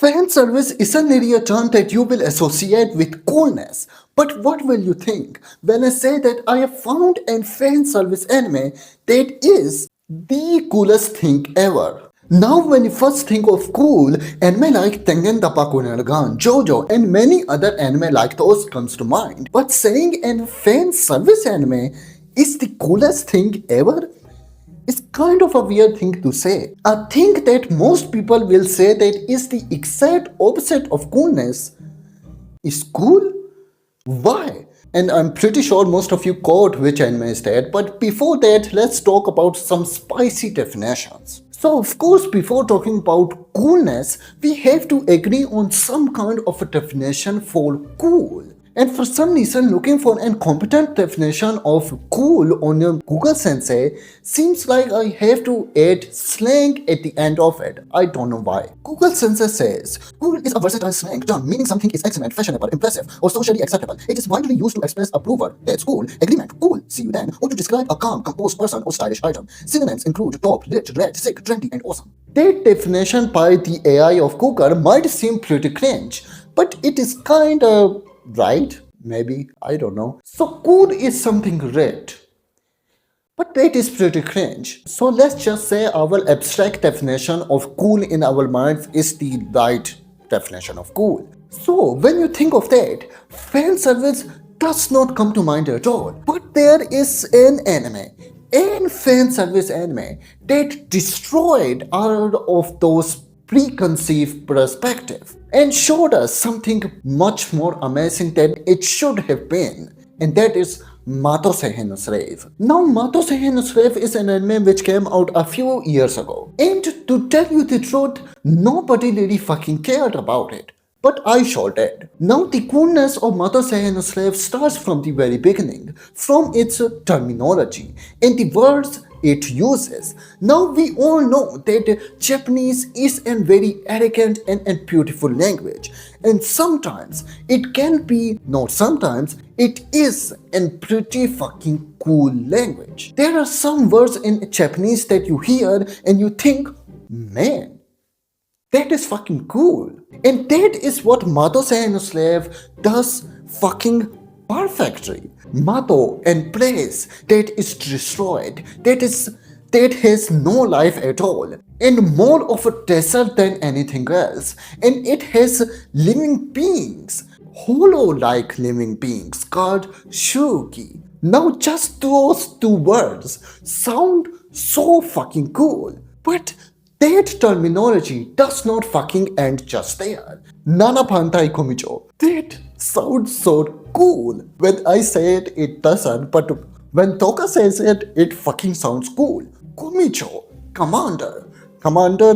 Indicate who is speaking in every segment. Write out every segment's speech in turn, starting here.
Speaker 1: Fan service isn't really a term that you will associate with coolness. But what will you think when I say that I have found a fan service anime that is the coolest thing ever? Now, when you first think of cool, anime like Tengen Toppa Gurren JoJo, and many other anime like those comes to mind. But saying an fan service anime is the coolest thing ever is kind of a weird thing to say. I think that most people will say that is the exact opposite of coolness. Is cool? Why? And I'm pretty sure most of you caught which anime is that, but before that, let's talk about some spicy definitions. So, of course, before talking about coolness, we have to agree on some kind of a definition for cool. And for some reason, looking for a competent definition of cool on your Google Sensei seems like I have to add slang at the end of it. I don't know why. Google Sensei says, cool is a versatile slang term meaning something is excellent, fashionable, impressive, or socially acceptable. It is widely used to express approval, that's cool, agreement, cool, see you then, or to describe a calm, composed person or stylish item. Synonyms include top, lit, red, sick, trendy, and awesome. That definition by the AI of Google might seem pretty cringe, but it is kinda right? Maybe, I don't know. So cool is something red. But that is pretty cringe. So let's just say our abstract definition of cool in our minds is the right definition of cool. So when you think of that, fan service does not come to mind at all. But there is an anime, and fan service anime, that destroyed all of those preconceived perspective and showed us something much more amazing than it should have been, and that is Mato Seihei no Slave. Now, Mato Seihei no Slave is an anime which came out a few years ago, and to tell you the truth, nobody really fucking cared about it. But I sure did. Now, the coolness of Mato Seihei no Slave starts from the very beginning, from its terminology and the words it uses. Now we all know that Japanese is a very elegant and beautiful language, and sometimes it can be, not sometimes, it is a pretty fucking cool language. There are some words in Japanese that you hear and you think, man, that is fucking cool. And that is what Mato Seihei no Slave does fucking perfectly. Mato and place that is destroyed, that has no life at all, and more of a desert than anything else, and it has living beings, hollow-like living beings called Shuki. Now just those two words sound so fucking cool, but that terminology does not fucking end just there. Nana Pantai Komicho. That sounds so cool. When I say it, it doesn't, but when Toka says it, it fucking sounds cool. Komicho, commander. Commander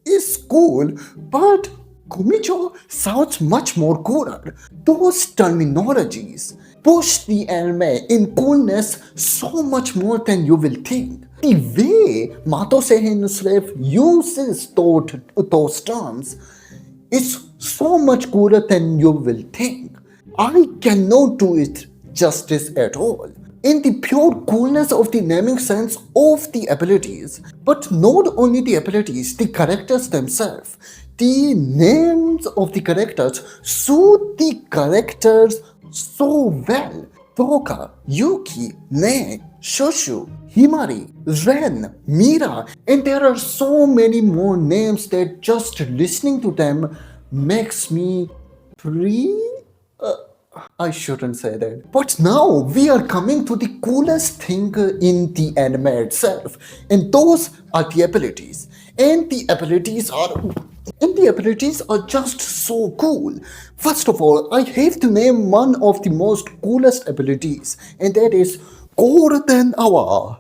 Speaker 1: is cool, but Komicho sounds much more cooler. Those terminologies push the anime in coolness so much more than you will think. The way Mato Seihei no Slave uses those terms is so much cooler than you will think. I cannot do it justice at all. In the pure coolness of the naming sense of the abilities, but not only the abilities, the characters themselves. The names of the characters suit the characters so well. Toka, Yuki, Ne, Shoshu, Himari, Ren, Mira, and there are so many more names that just listening to them makes me I shouldn't say that. But now we are coming to the coolest thing in the anime itself, and those are the abilities. And the abilities are just so cool. First of all, I have to name one of the most coolest abilities, and that is Golden Hour.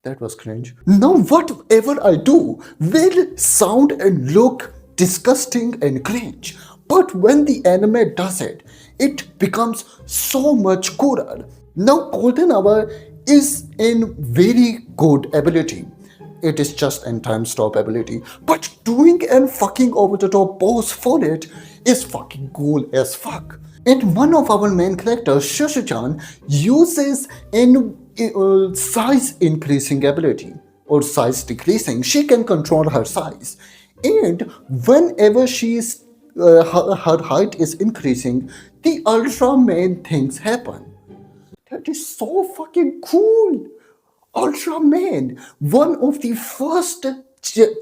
Speaker 1: That was cringe. Now whatever I do will sound and look disgusting and cringe. But when the anime does it, it becomes so much cooler. Now Golden Hour is a very good ability. It is just a time stop ability. But doing a fucking over the top pose for it is fucking cool as fuck. And one of our main characters, Shoshu-chan, uses a size increasing ability or size decreasing. She can control her size. And whenever her height is increasing, the Ultraman things happen. That is so fucking cool. Ultraman, one of the first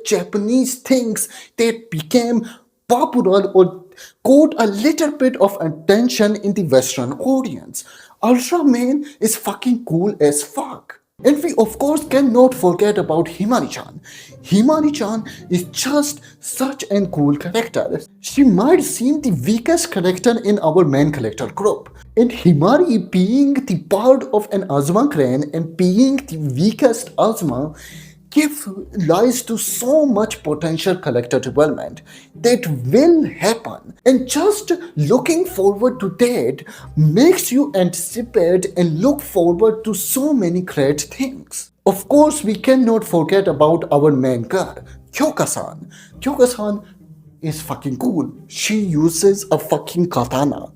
Speaker 1: Japanese things that became popular or got a little bit of attention in the Western audience. Ultraman is fucking cool as fuck. And we of course cannot forget about Himari-chan. Himari-chan is just such a cool character. She might seem the weakest character in our main character group. And Himari being the part of an Azuma clan and being the weakest Azuma give rise to so much potential character development that will happen, and just looking forward to that makes you anticipate and look forward to so many great things. Of course, we cannot forget about our main girl, Kyoka-san. Kyoka-san is fucking cool. She uses a fucking katana.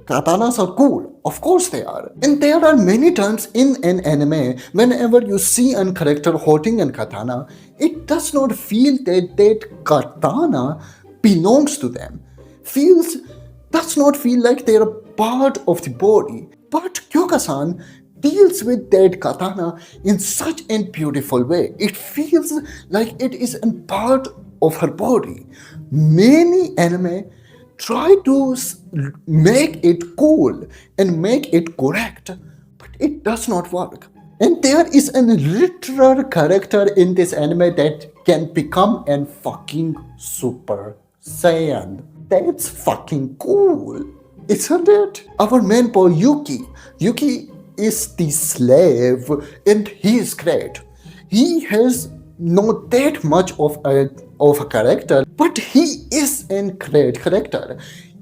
Speaker 1: Katanas are cool. Of course they are. And there are many times in an anime, whenever you see a character holding a katana, it does not feel that katana belongs to them. Does not feel like they're a part of the body. But Kyoka-san deals with that katana in such a beautiful way. It feels like it is a part of her body. Many anime try to make it cool and make it correct, but it does not work. And there is a literal character in this anime that can become a fucking Super Saiyan. That's fucking cool, isn't it? Our main boy Yuki. Yuki is the slave and he is great. He has not that much of a character, but he is a great character.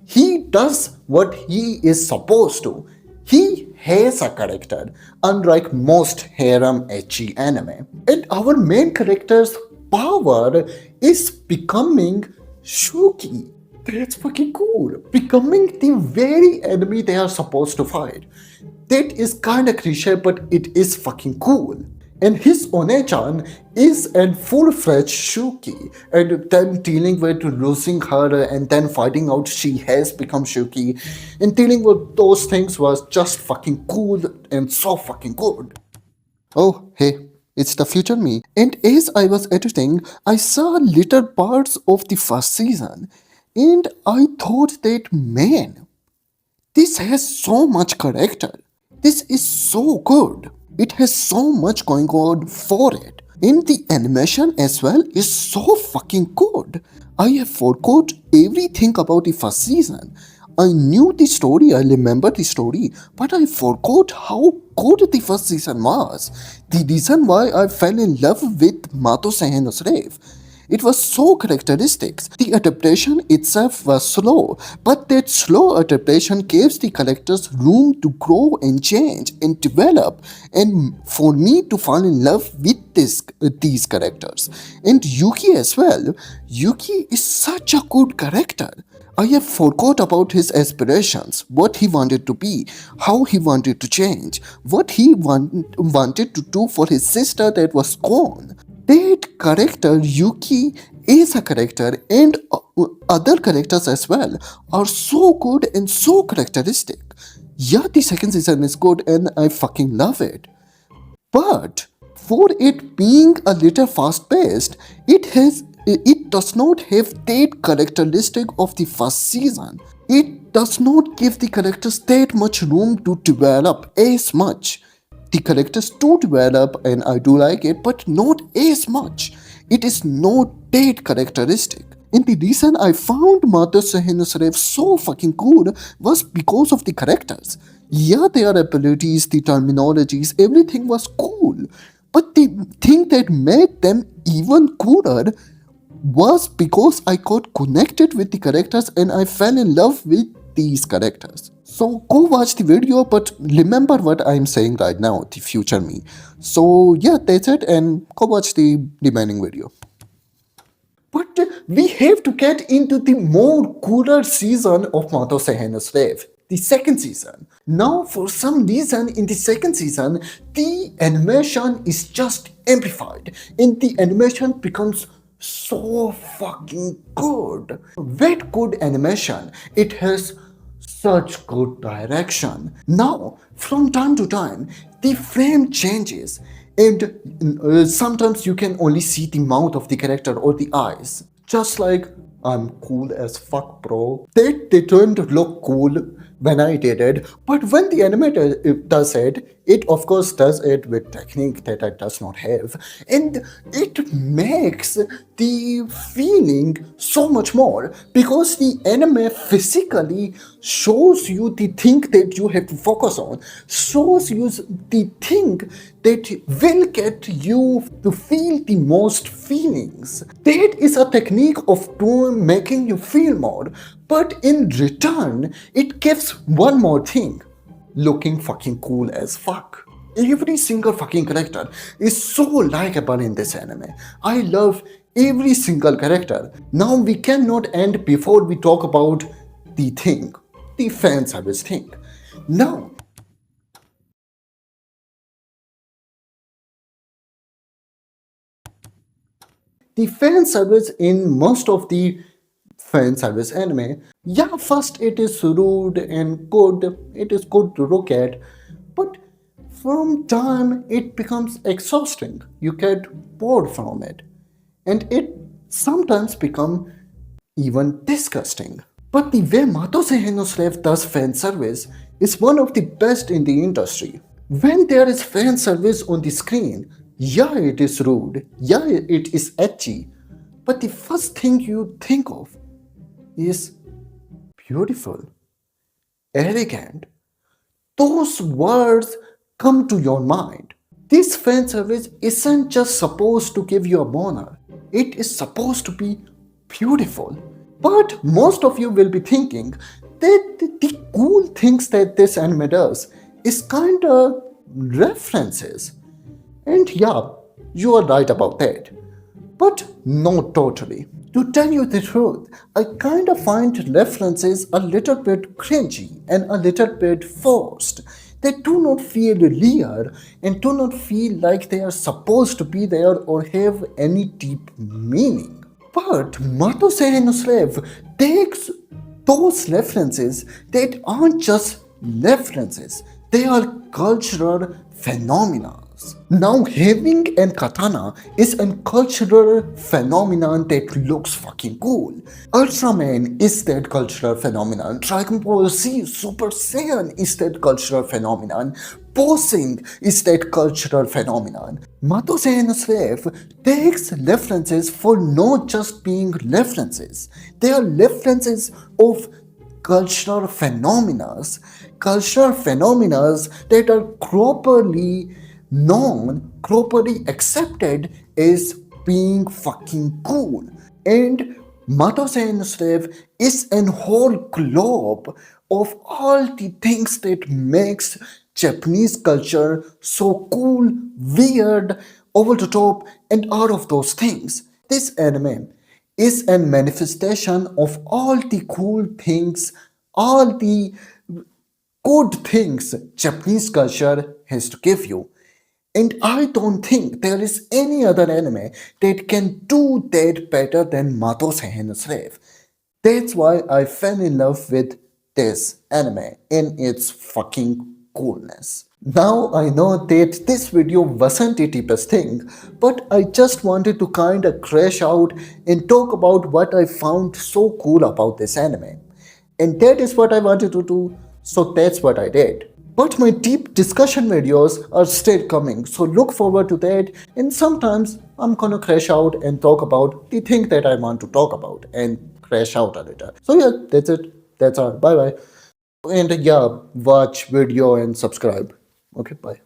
Speaker 1: He does what he is supposed to. He has a character, unlike most harem ecchi anime. And our main character's power is becoming Shuki. That's fucking cool. Becoming the very enemy they are supposed to fight. That is kinda cliche, but it is fucking cool. And his One-chan is a full-fledged Shuki, and then dealing with losing her and then finding out she has become Shuki, and dealing with those things was just fucking cool and so fucking good. Oh, hey, it's the future me. And as I was editing, I saw little parts of the first season, and I thought that, man, this has so much character. This is so good. It has so much going on for it. And the animation as well is so fucking good. I have forgot everything about the first season. I knew the story, I remember the story, but I forgot how good the first season was. The reason why I fell in love with Mato Seihei's rave. It was so characteristic. The adaptation itself was slow, but that slow adaptation gives the characters room to grow and change and develop, and for me to fall in love with these characters. And Yuki as well. Yuki is such a good character. I have forgot about his aspirations, what he wanted to be, how he wanted to change, what he wanted to do for his sister that was gone. That character, Yuki, is a character, and other characters as well are so good and so characteristic. Yeah, the second season is good and I fucking love it. But for it being a little fast paced, it does not have that characteristic of the first season. It does not give the characters that much room to develop as much. The characters do develop and I do like it, but not as much. It is not that characteristic. And the reason I found Mato Seihei's rave so fucking cool was because of the characters. Yeah, their abilities, the terminologies, everything was cool. But the thing that made them even cooler was because I got connected with the characters and I fell in love with these characters. So go watch the video, but remember what I'm saying right now, the future me. So yeah, that's it, and go watch the remaining video. But we have to get into the more cooler season of Mato Seihei's rave, the second season. Now, for some reason, in the second season, the animation is just amplified, and the animation becomes so fucking good. With good animation, it has such good direction. Now, from time to time, the frame changes, and sometimes you can only see the mouth of the character or the eyes. Just like I'm cool as fuck, bro. They didn't look cool when I did it, but when the animator does it, it of course does it with technique that I does not have, and it makes the feeling so much more because the anime physically shows you the thing that you have to focus on, shows you the thing that will get you to feel the most feelings. That is a technique of making you feel more, but in return, it gives one more thing: looking fucking cool as fuck. Every single fucking character is so likable in this anime. I love every single character. Now we cannot end before we talk about the thing, the fan service thing. Now, the fan service in most of the fan service anime, yeah, first it is rude and good, it is good to look at, but from time it becomes exhausting. You get bored from it, and it sometimes become even disgusting. But the way Mato Seihei does fan service is one of the best in the industry. When there is fan service on the screen, yeah, it is rude, yeah, it is edgy, but the first thing you think of is beautiful, elegant. Those words come to your mind. This fan service isn't just supposed to give you a boner, it is supposed to be beautiful. But most of you will be thinking that the cool things that this anime does is kind of references. And yeah, you are right about that. But not totally. To tell you the truth, I kind of find references a little bit cringy and a little bit forced. They do not feel real and do not feel like they are supposed to be there or have any deep meaning. But Mato Seihei no Slave takes those references that aren't just references, they are cultural phenomena. Now, having an katana is a cultural phenomenon that looks fucking cool. Ultraman is that cultural phenomenon. Dragon Ball Z Super Saiyan is that cultural phenomenon. Posing is that cultural phenomenon. Mato Seihei Slave takes references for not just being references. They are references of cultural phenomena that are properly known, properly accepted as being fucking cool. And Mato Seihei is a whole globe of all the things that makes Japanese culture so cool, weird, over the top, and all of those things. This anime is a manifestation of all the cool things, all the good things Japanese culture has to give you. And I don't think there is any other anime that can do that better than Mato Seihei no Slave. That's why I fell in love with this anime in its fucking coolness. Now I know that this video wasn't the deepest thing, but I just wanted to kinda crash out and talk about what I found so cool about this anime. And that is what I wanted to do, so that's what I did. But my deep discussion videos are still coming, so look forward to that. And sometimes I'm gonna crash out and talk about the thing that I want to talk about and crash out a little. So yeah, that's it. That's all. Bye bye. And yeah, watch video and subscribe. Okay, bye.